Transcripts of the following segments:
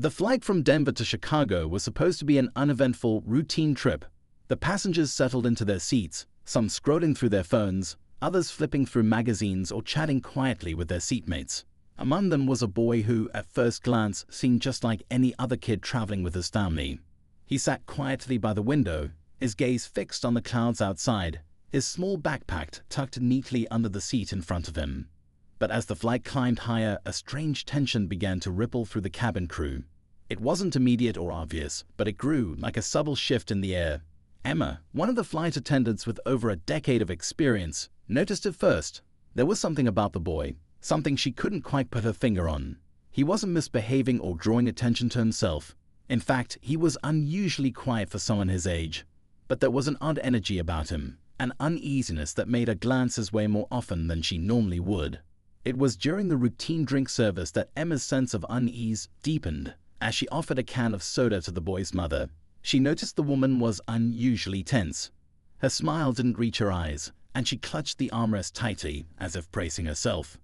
The flight from Denver to Chicago was supposed to be an uneventful, routine trip. The passengers settled into their seats, some scrolling through their phones, others flipping through magazines or chatting quietly with their seatmates. Among them was a boy who, at first glance, seemed just like any other kid traveling with his family. He sat quietly by the window, his gaze fixed on the clouds outside, his small backpack tucked neatly under the seat in front of him. But as the flight climbed higher, a strange tension began to ripple through the cabin crew. It wasn't immediate or obvious, but it grew like a subtle shift in the air. Emma, one of the flight attendants with over a decade of experience, noticed it first. There was something about the boy, something she couldn't quite put her finger on. He wasn't misbehaving or drawing attention to himself. In fact, he was unusually quiet for someone his age. But there was an odd energy about him, an uneasiness that made her glance his way more often than she normally would. It was during the routine drink service that Emma's sense of unease deepened. As she offered a can of soda to the boy's mother, she noticed the woman was unusually tense. Her smile didn't reach her eyes, and she clutched the armrest tightly, as if bracing herself.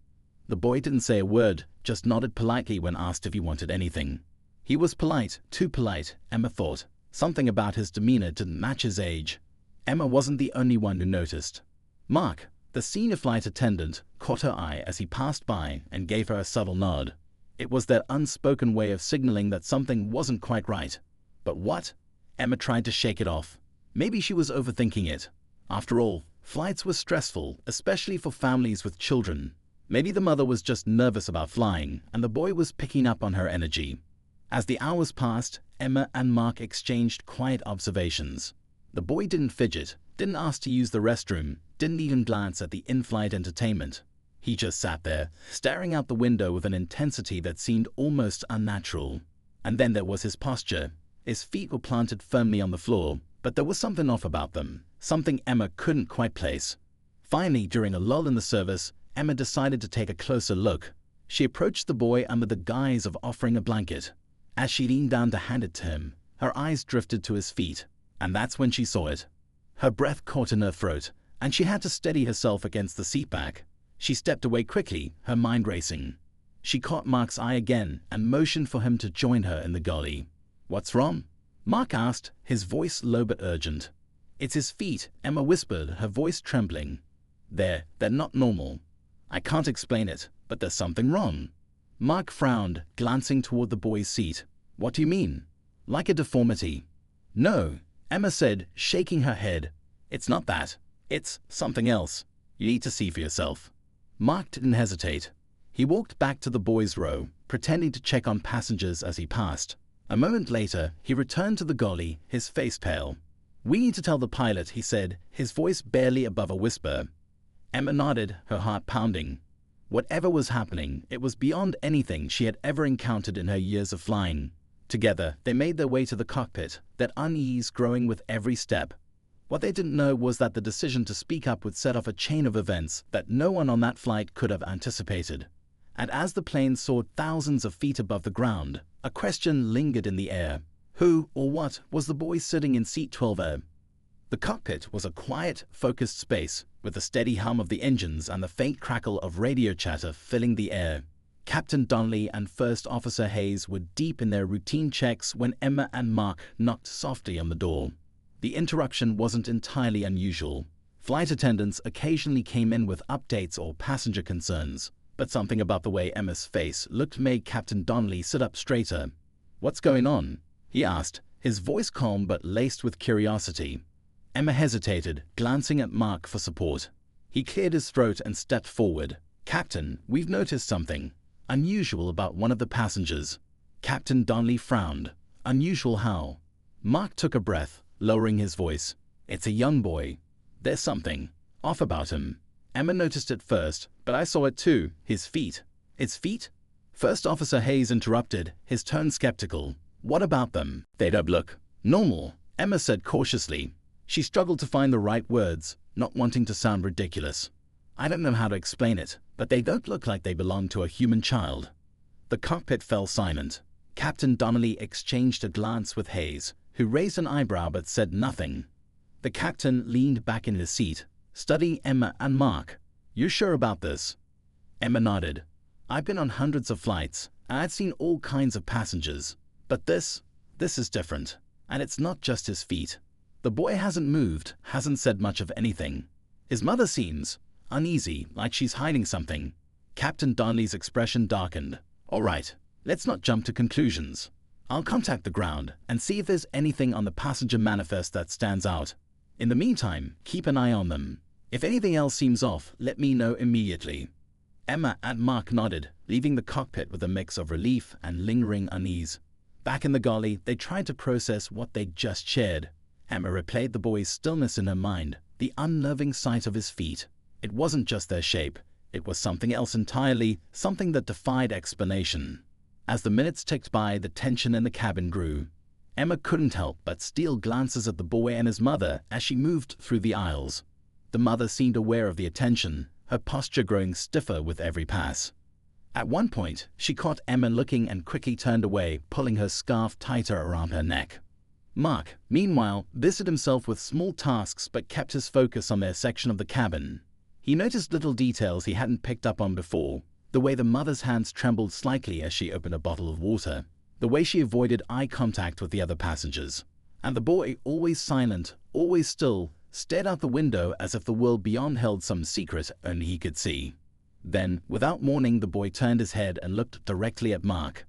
The boy didn't say a word, just nodded politely when asked if he wanted anything. He was polite, too polite, Emma thought. Something about his demeanor didn't match his age. Emma wasn't the only one who noticed. Mark, the senior flight attendant, caught her eye as he passed by and gave her a subtle nod. It was that unspoken way of signaling that something wasn't quite right. But what? Emma tried to shake it off. Maybe she was overthinking it. After all, flights were stressful, especially for families with children. Maybe the mother was just nervous about flying, and the boy was picking up on her energy. As the hours passed, Emma and Mark exchanged quiet observations. The boy didn't fidget, didn't ask to use the restroom, didn't even glance at the in-flight entertainment. He just sat there, staring out the window with an intensity that seemed almost unnatural. And then there was his posture. His feet were planted firmly on the floor, but there was something off about them, something Emma couldn't quite place. Finally, during a lull in the service, Emma decided to take a closer look. She approached the boy under the guise of offering a blanket. As she leaned down to hand it to him, her eyes drifted to his feet, and that's when she saw it. Her breath caught in her throat, and she had to steady herself against the seat back. She stepped away quickly, her mind racing. She caught Mark's eye again and motioned for him to join her in the galley. "What's wrong?" Mark asked, his voice low but urgent. "It's his feet," Emma whispered, her voice trembling. They're not normal. I can't explain it, but there's something wrong." Mark frowned, glancing toward the boy's seat. "What do you mean?" "Like a deformity." "No," Emma said, shaking her head. "It's not that. It's something else. You need to see for yourself." Mark didn't hesitate. He walked back to the boys' row, pretending to check on passengers as he passed. A moment later, he returned to the galley, his face pale. "We need to tell the pilot," he said, his voice barely above a whisper. Emma nodded, her heart pounding. Whatever was happening, it was beyond anything she had ever encountered in her years of flying. Together, they made their way to the cockpit, that unease growing with every step. What they didn't know was that the decision to speak up would set off a chain of events that no one on that flight could have anticipated. And as the plane soared thousands of feet above the ground, a question lingered in the air. Who or what was the boy sitting in seat 12A? The cockpit was a quiet, focused space, with the steady hum of the engines and the faint crackle of radio chatter filling the air. Captain Donnelly and First Officer Hayes were deep in their routine checks when Emma and Mark knocked softly on the door. The interruption wasn't entirely unusual. Flight attendants occasionally came in with updates or passenger concerns, but something about the way Emma's face looked made Captain Donnelly sit up straighter. "What's going on?" he asked, his voice calm but laced with curiosity. Emma hesitated, glancing at Mark for support. He cleared his throat and stepped forward. "Captain, we've noticed something unusual about one of the passengers." Captain Donnelly frowned. "Unusual how?" Mark took a breath, lowering his voice. "It's a young boy. There's something off about him. Emma noticed it first, but I saw it too. His feet." "His feet?" First Officer Hayes interrupted, his tone skeptical. "What about them? They don't look normal," Emma said cautiously. She struggled to find the right words, not wanting to sound ridiculous. "I don't know how to explain it, but they don't look like they belong to a human child." The cockpit fell silent. Captain Donnelly exchanged a glance with Hayes, who raised an eyebrow but said nothing. The captain leaned back in his seat, studying Emma and Mark. "You sure about this?" Emma nodded. "I've been on hundreds of flights, and I've seen all kinds of passengers. But this is different. And it's not just his feet. The boy hasn't moved, hasn't said much of anything. His mother seems uneasy, like she's hiding something. Captain Darnley's expression darkened. All right, let's not jump to conclusions. I'll contact the ground and see if there's anything on the passenger manifest that stands out. In the meantime, keep an eye on them. If anything else seems off, let me know immediately. Emma and Mark nodded, leaving the cockpit with a mix of relief and lingering unease. Back in the galley, they tried to process what they'd just shared. Emma replayed the boy's stillness in her mind, the unnerving sight of his feet. It wasn't just their shape. It was something else entirely, something that defied explanation. As the minutes ticked by, the tension in the cabin grew. Emma couldn't help but steal glances at the boy and his mother as she moved through the aisles. The mother seemed aware of the attention, her posture growing stiffer with every pass. At one point, she caught Emma looking and quickly turned away, pulling her scarf tighter around her neck. Mark, meanwhile, busied himself with small tasks but kept his focus on their section of the cabin. He noticed little details he hadn't picked up on before, the way the mother's hands trembled slightly as she opened a bottle of water, the way she avoided eye contact with the other passengers, and the boy, always silent, always still, stared out the window as if the world beyond held some secret only he could see. Then, without warning, the boy turned his head and looked directly at Mark.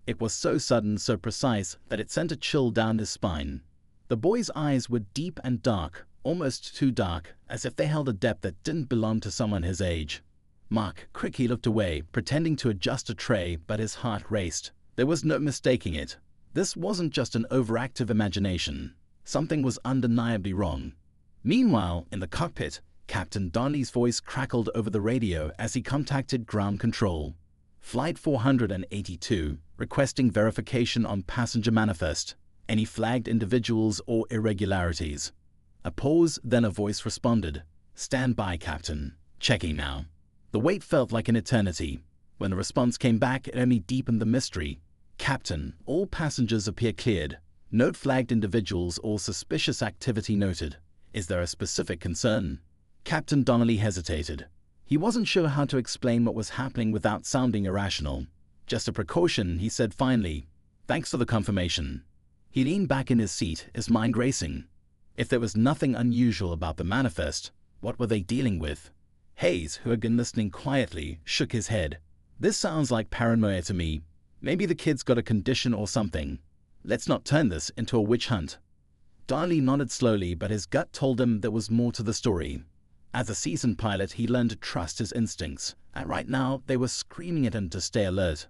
It was so sudden, so precise, that it sent a chill down his spine. The boy's eyes were deep and dark, almost too dark, as if they held a depth that didn't belong to someone his age. Mark quickly looked away, pretending to adjust a tray, but his heart raced. There was no mistaking it. This wasn't just an overactive imagination. Something was undeniably wrong. Meanwhile, in the cockpit, Captain Darnley's voice crackled over the radio as he contacted ground control. Flight 482, requesting verification on passenger manifest, any flagged individuals or irregularities. A pause, then a voice responded. Stand by, Captain. Checking now. The wait felt like an eternity. When the response came back, it only deepened the mystery. Captain, all passengers appear cleared. Note flagged individuals or suspicious activity noted. Is there a specific concern? Captain Donnelly hesitated. He wasn't sure how to explain what was happening without sounding irrational. Just a precaution, he said finally. Thanks for the confirmation. He leaned back in his seat, his mind racing. If there was nothing unusual about the manifest, what were they dealing with? Hayes, who had been listening quietly, shook his head. This sounds like paranoia to me. Maybe the kid's got a condition or something. Let's not turn this into a witch hunt. Darnley nodded slowly, but his gut told him there was more to the story. As a seasoned pilot, he learned to trust his instincts, and right now they were screaming at him to stay alert.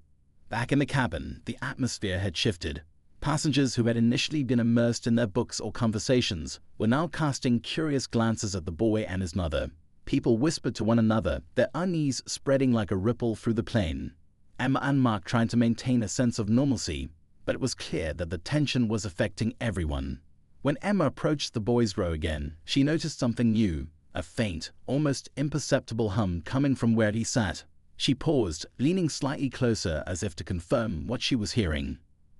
Back in the cabin, the atmosphere had shifted. Passengers who had initially been immersed in their books or conversations were now casting curious glances at the boy and his mother. People whispered to one another, their unease spreading like a ripple through the plane. Emma and Mark tried to maintain a sense of normalcy, but it was clear that the tension was affecting everyone. When Emma approached the boys' row again, she noticed something new. A faint, almost imperceptible hum coming from where he sat. She paused, leaning slightly closer as if to confirm what she was hearing.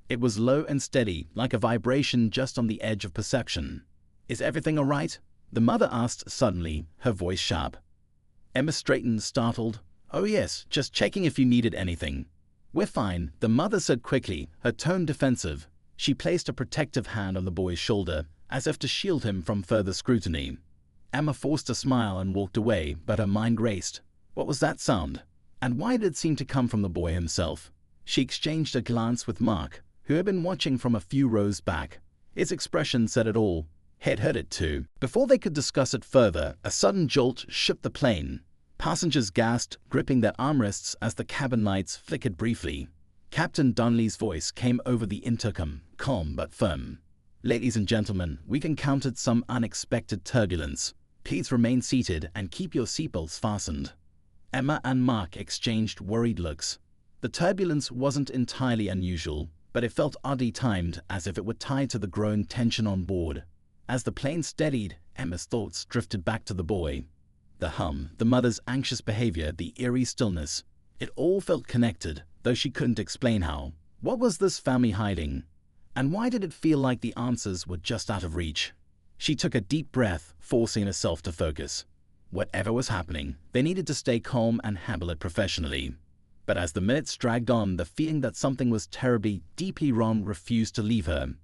It was low and steady, like a vibration just on the edge of perception. Is everything all right? The mother asked suddenly, her voice sharp. Emma straightened, startled. Oh yes, just checking if you needed anything. We're fine, the mother said quickly, her tone defensive. She placed a protective hand on the boy's shoulder, as if to shield him from further scrutiny. Emma forced a smile and walked away, but her mind raced. What was that sound? And why did it seem to come from the boy himself? She exchanged a glance with Mark, who had been watching from a few rows back. His expression said it all. He'd heard it too. Before they could discuss it further, a sudden jolt shook the plane. Passengers gasped, gripping their armrests as the cabin lights flickered briefly. Captain Donnelly's voice came over the intercom, calm but firm. Ladies and gentlemen, we've encountered some unexpected turbulence. Please remain seated and keep your seatbelts fastened. Emma and Mark exchanged worried looks. The turbulence wasn't entirely unusual, but it felt oddly timed, as if it were tied to the growing tension on board. As the plane steadied, Emma's thoughts drifted back to the boy. The hum, the mother's anxious behavior, the eerie stillness. It all felt connected, though she couldn't explain how. What was this family hiding? And why did it feel like the answers were just out of reach? She took a deep breath, forcing herself to focus. Whatever was happening, they needed to stay calm and handle it professionally. But as the minutes dragged on, the feeling that something was terribly, deeply wrong refused to leave her.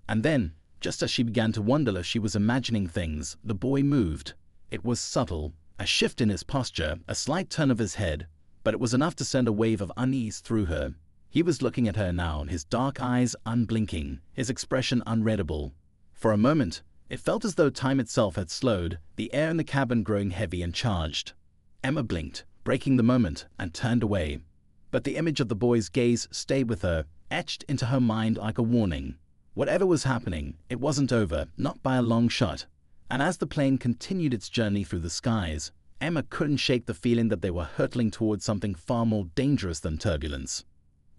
And then, just as she began to wonder if she was imagining things, the boy moved. It was subtle, a shift in his posture, a slight turn of his head, but it was enough to send a wave of unease through her. He was looking at her now, his dark eyes unblinking, his expression unreadable. For a moment, it felt as though time itself had slowed, the air in the cabin growing heavy and charged. Emma blinked, breaking the moment, and turned away. But the image of the boy's gaze stayed with her, etched into her mind like a warning. Whatever was happening, it wasn't over, not by a long shot. And as the plane continued its journey through the skies, Emma couldn't shake the feeling that they were hurtling towards something far more dangerous than turbulence.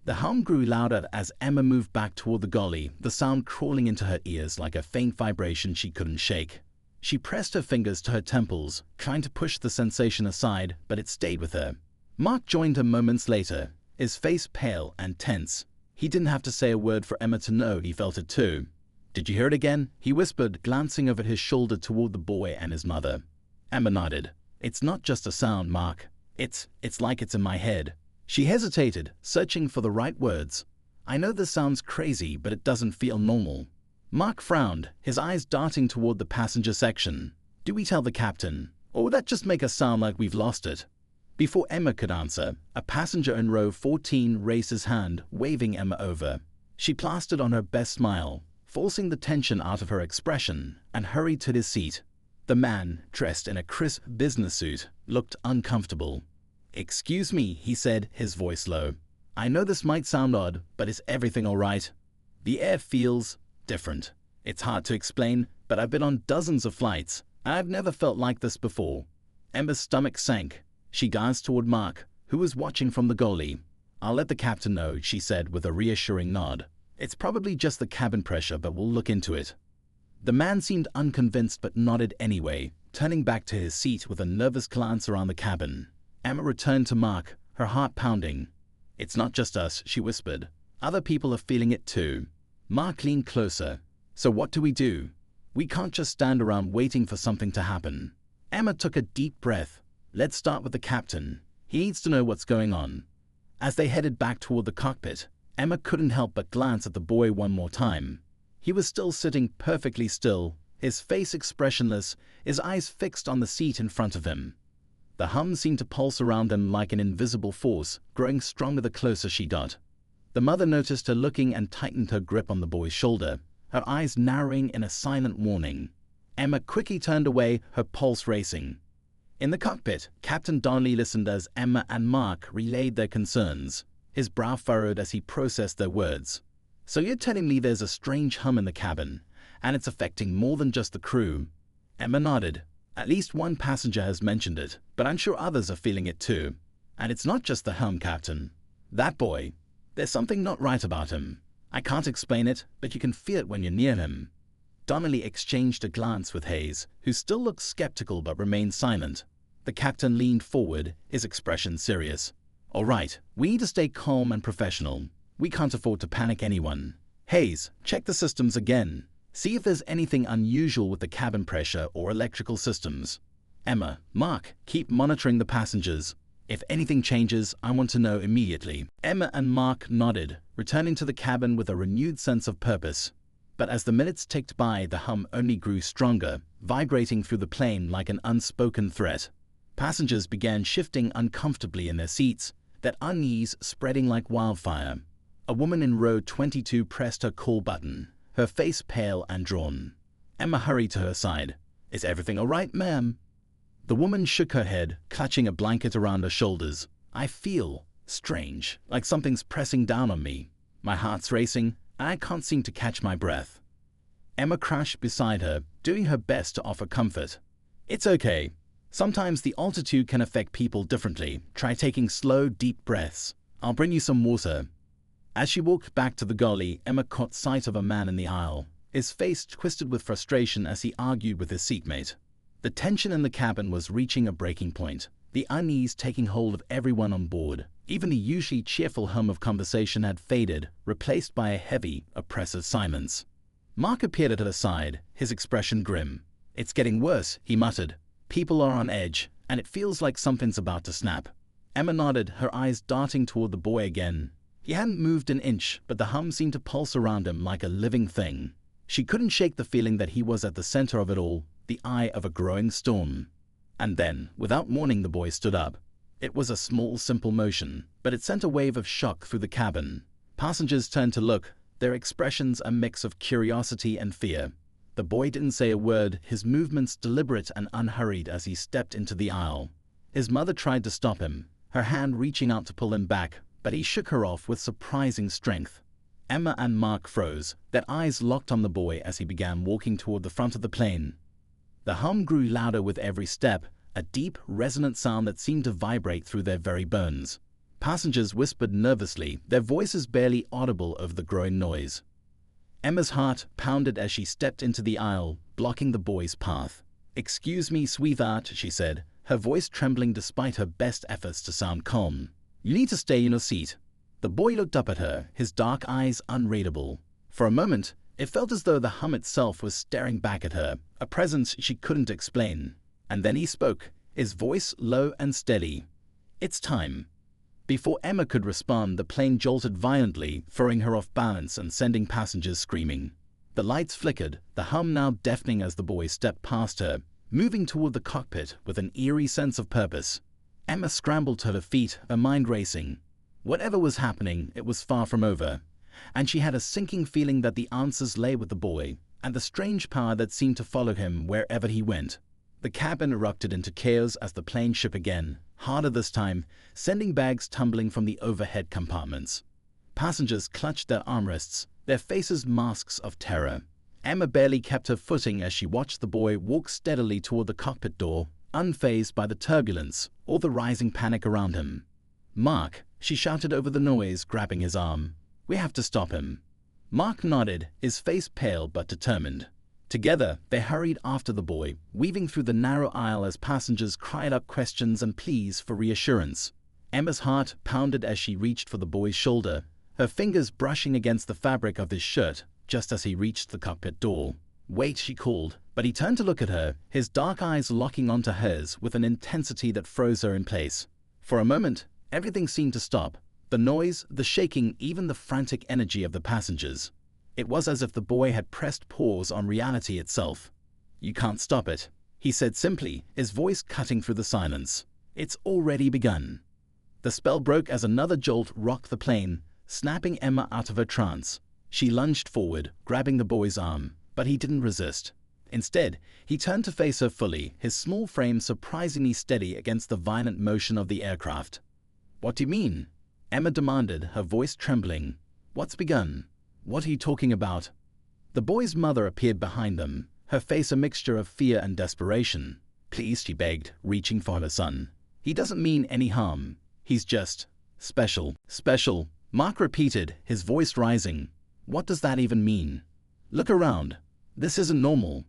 The hum grew louder as Emma moved back toward the gully, the sound crawling into her ears like a faint vibration she couldn't shake. She pressed her fingers to her temples, trying to push the sensation aside, but it stayed with her. Mark joined her moments later, his face pale and tense. He didn't have to say a word for Emma to know he felt it too. "Did you hear it again?" he whispered, glancing over his shoulder toward the boy and his mother. Emma nodded. "It's not just a sound, Mark. It's like it's in my head." She hesitated, searching for the right words. "I know this sounds crazy, but it doesn't feel normal." Mark frowned, his eyes darting toward the passenger section. "Do we tell the captain? Or would that just make us sound like we've lost it?" Before Emma could answer, a passenger in row 14 raised his hand, waving Emma over. She plastered on her best smile, forcing the tension out of her expression, and hurried to his seat. The man, dressed in a crisp business suit, looked uncomfortable. "Excuse me," he said, his voice low. "I know this might sound odd, but is everything all right?" "The air feels different. It's hard to explain, but I've been on dozens of flights, and I've never felt like this before." Emma's stomach sank. She glanced toward Mark, who was watching from the galley. "I'll let the captain know," she said with a reassuring nod. "It's probably just the cabin pressure, but we'll look into it." The man seemed unconvinced but nodded anyway, turning back to his seat with a nervous glance around the cabin. Emma returned to Mark, her heart pounding. "It's not just us," she whispered. "Other people are feeling it too." Mark leaned closer. "So what do we do? We can't just stand around waiting for something to happen." Emma took a deep breath. "Let's start with the captain. He needs to know what's going on." As they headed back toward the cockpit, Emma couldn't help but glance at the boy one more time. He was still sitting perfectly still, his face expressionless, his eyes fixed on the seat in front of him. The hum seemed to pulse around them like an invisible force, growing stronger the closer she got. The mother noticed her looking and tightened her grip on the boy's shoulder, her eyes narrowing in a silent warning. Emma quickly turned away, her pulse racing. In the cockpit, Captain Donnelly listened as Emma and Mark relayed their concerns, his brow furrowed as he processed their words. "So you're telling me there's a strange hum in the cabin, and it's affecting more than just the crew?" Emma nodded. "At least one passenger has mentioned it, but I'm sure others are feeling it too. And it's not just the hum, Captain. That boy, there's something not right about him. I can't explain it, but you can feel it when you're near him." Donnelly exchanged a glance with Hayes, who still looked skeptical but remained silent. The captain leaned forward, his expression serious. "All right, we need to stay calm and professional. We can't afford to panic anyone. Hayes, check the systems again. See if there's anything unusual with the cabin pressure or electrical systems. Emma, Mark, keep monitoring the passengers. If anything changes, I want to know immediately." Emma and Mark nodded, returning to the cabin with a renewed sense of purpose. But as the minutes ticked by, the hum only grew stronger, vibrating through the plane like an unspoken threat. Passengers began shifting uncomfortably in their seats, that unease spreading like wildfire. A woman in row 22 pressed her call button, her face pale and drawn. Emma hurried to her side. "Is everything all right, ma'am?" The woman shook her head, clutching a blanket around her shoulders. "I feel strange, like something's pressing down on me. My heart's racing, and I can't seem to catch my breath." Emma crouched beside her, doing her best to offer comfort. "It's okay. Sometimes the altitude can affect people differently. Try taking slow, deep breaths. I'll bring you some water." As she walked back to the galley, Emma caught sight of a man in the aisle, his face twisted with frustration as he argued with his seatmate. The tension in the cabin was reaching a breaking point, the unease taking hold of everyone on board. Even the usually cheerful hum of conversation had faded, replaced by a heavy, oppressive silence. Mark appeared at her side, his expression grim. "It's getting worse," he muttered. "People are on edge, and it feels like something's about to snap." Emma nodded, her eyes darting toward the boy again. He hadn't moved an inch, but the hum seemed to pulse around him like a living thing. She couldn't shake the feeling that he was at the center of it all, the eye of a growing storm. And then, without warning, the boy stood up. It was a small, simple motion, but it sent a wave of shock through the cabin. Passengers turned to look, their expressions a mix of curiosity and fear. The boy didn't say a word, his movements deliberate and unhurried as he stepped into the aisle. His mother tried to stop him, her hand reaching out to pull him back, but he shook her off with surprising strength. Emma and Mark froze, their eyes locked on the boy as he began walking toward the front of the plane. The hum grew louder with every step, a deep, resonant sound that seemed to vibrate through their very bones. Passengers whispered nervously, their voices barely audible over the growing noise. Emma's heart pounded as she stepped into the aisle, blocking the boy's path. "Excuse me, sweetheart," she said, her voice trembling despite her best efforts to sound calm. "You need to stay in your seat." The boy looked up at her, his dark eyes unreadable. For a moment, it felt as though the hum itself was staring back at her, a presence she couldn't explain. And then he spoke, his voice low and steady. "It's time." Before Emma could respond, the plane jolted violently, throwing her off balance and sending passengers screaming. The lights flickered, the hum now deafening as the boy stepped past her, moving toward the cockpit with an eerie sense of purpose. Emma scrambled to her feet, her mind racing. Whatever was happening, it was far from over, and she had a sinking feeling that the answers lay with the boy, and the strange power that seemed to follow him wherever he went. The cabin erupted into chaos as the plane shook again, harder this time, sending bags tumbling from the overhead compartments. Passengers clutched their armrests, their faces masks of terror. Emma barely kept her footing as she watched the boy walk steadily toward the cockpit door, unfazed by the turbulence or the rising panic around him. "Mark," she shouted over the noise, grabbing his arm. "We have to stop him." Mark nodded, his face pale but determined. Together, they hurried after the boy, weaving through the narrow aisle as passengers cried out questions and pleas for reassurance. Emma's heart pounded as she reached for the boy's shoulder, her fingers brushing against the fabric of his shirt just as he reached the cockpit door. "Wait," she called, but he turned to look at her, his dark eyes locking onto hers with an intensity that froze her in place. For a moment, everything seemed to stop. The noise, the shaking, even the frantic energy of the passengers. It was as if the boy had pressed pause on reality itself. "You can't stop it," he said simply, his voice cutting through the silence. "It's already begun." The spell broke as another jolt rocked the plane, snapping Emma out of her trance. She lunged forward, grabbing the boy's arm, but he didn't resist. Instead, he turned to face her fully, his small frame surprisingly steady against the violent motion of the aircraft. "What do you mean?" Emma demanded, her voice trembling. "What's begun? What are you talking about?" The boy's mother appeared behind them, her face a mixture of fear and desperation. "Please," she begged, reaching for her son. "He doesn't mean any harm. He's just special." "Special," Mark repeated, his voice rising. "What does that even mean? Look around. This isn't normal."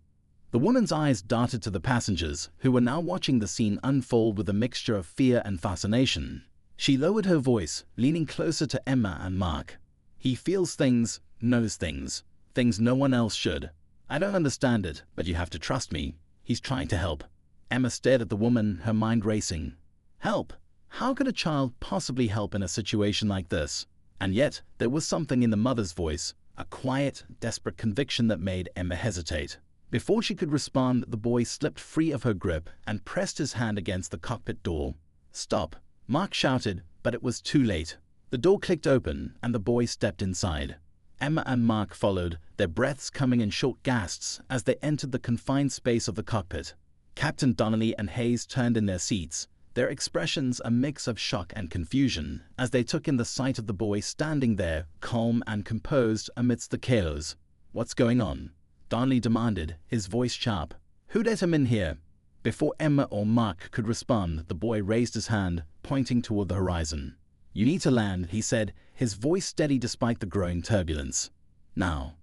The woman's eyes darted to the passengers, who were now watching the scene unfold with a mixture of fear and fascination. She lowered her voice, leaning closer to Emma and Mark. "He feels things, knows things, things no one else should. I don't understand it, but you have to trust me. He's trying to help." Emma stared at the woman, her mind racing. Help? How could a child possibly help in a situation like this? And yet, there was something in the mother's voice, a quiet, desperate conviction that made Emma hesitate. Before she could respond, the boy slipped free of her grip and pressed his hand against the cockpit door. "Stop," Mark shouted, but it was too late. The door clicked open, and the boy stepped inside. Emma and Mark followed, their breaths coming in short gasps as they entered the confined space of the cockpit. Captain Donnelly and Hayes turned in their seats, their expressions a mix of shock and confusion as they took in the sight of the boy standing there, calm and composed amidst the chaos. "What's going on?" Donnelly demanded, his voice sharp. "Who let him in here?" Before Emma or Mark could respond, the boy raised his hand, pointing toward the horizon. "You need to land," he said, his voice steady despite the growing turbulence. "Now."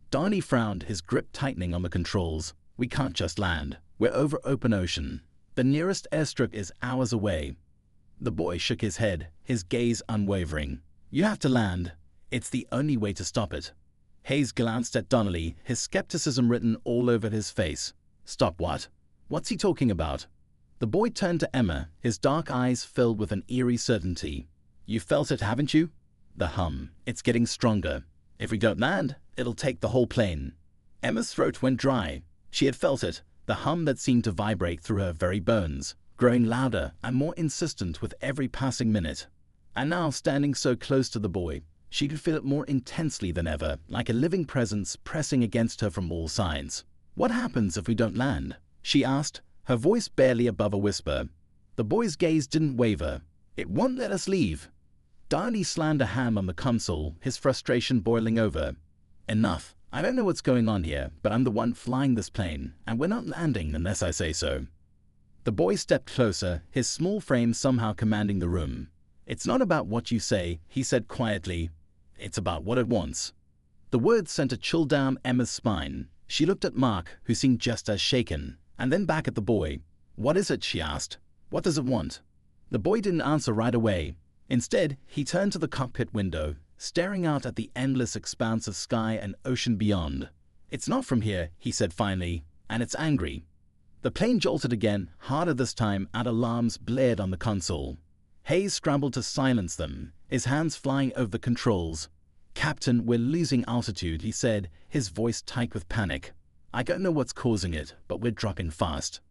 Donnelly frowned, his grip tightening on the controls. "We can't just land. We're over open ocean. The nearest airstrip is hours away." The boy shook his head, his gaze unwavering. "You have to land. It's the only way to stop it." Hayes glanced at Donnelly, his skepticism written all over his face. "Stop what? What's he talking about?" The boy turned to Emma, his dark eyes filled with an eerie certainty. "You felt it, haven't you?" "The hum. It's getting stronger. If we don't land, it'll take the whole plane." Emma's throat went dry. She had felt it, the hum that seemed to vibrate through her very bones, growing louder and more insistent with every passing minute. And now, standing so close to the boy, she could feel it more intensely than ever, like a living presence pressing against her from all sides. "What happens if we don't land?" she asked, her voice barely above a whisper. The boy's gaze didn't waver. "It won't let us leave." Donnelly slammed a hand on the console, his frustration boiling over. "Enough. I don't know what's going on here, but I'm the one flying this plane, and we're not landing unless I say so." The boy stepped closer, his small frame somehow commanding the room. "It's not about what you say," he said quietly. "It's about what it wants." The words sent a chill down Emma's spine. She looked at Mark, who seemed just as shaken, and then back at the boy. "What is it?" she asked. "What does it want?" The boy didn't answer right away. Instead, he turned to the cockpit window, staring out at the endless expanse of sky and ocean beyond. "It's not from here," he said finally, "and it's angry." The plane jolted again, harder this time, and alarms blared on the console. Hayes scrambled to silence them, his hands flying over the controls. "Captain, we're losing altitude," he said, his voice tight with panic. "I don't know what's causing it, but we're dropping fast."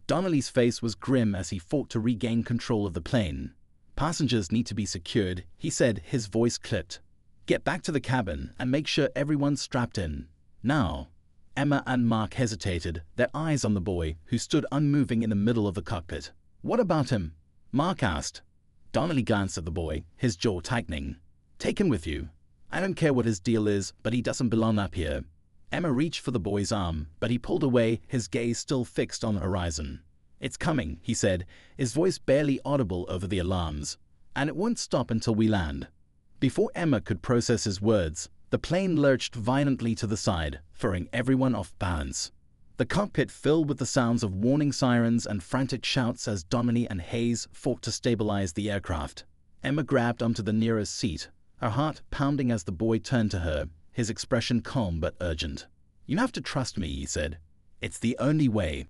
Donnelly's face was grim as he fought to regain control of the plane. "Passengers need to be secured," he said, his voice clipped. "Get back to the cabin and make sure everyone's strapped in. Now." Emma and Mark hesitated, their eyes on the boy, who stood unmoving in the middle of the cockpit. "What about him?" Mark asked. Donnelly glanced at the boy, his jaw tightening. "Take him with you. I don't care what his deal is, but he doesn't belong up here." Emma reached for the boy's arm, but he pulled away, his gaze still fixed on the horizon. "It's coming," he said, his voice barely audible over the alarms. "And it won't stop until we land." Before Emma could process his words, the plane lurched violently to the side, throwing everyone off balance. The cockpit filled with the sounds of warning sirens and frantic shouts as Donnelly and Hayes fought to stabilize the aircraft. Emma grabbed onto the nearest seat, her heart pounding as the boy turned to her, his expression calm but urgent. "You have to trust me," he said. "It's the only way."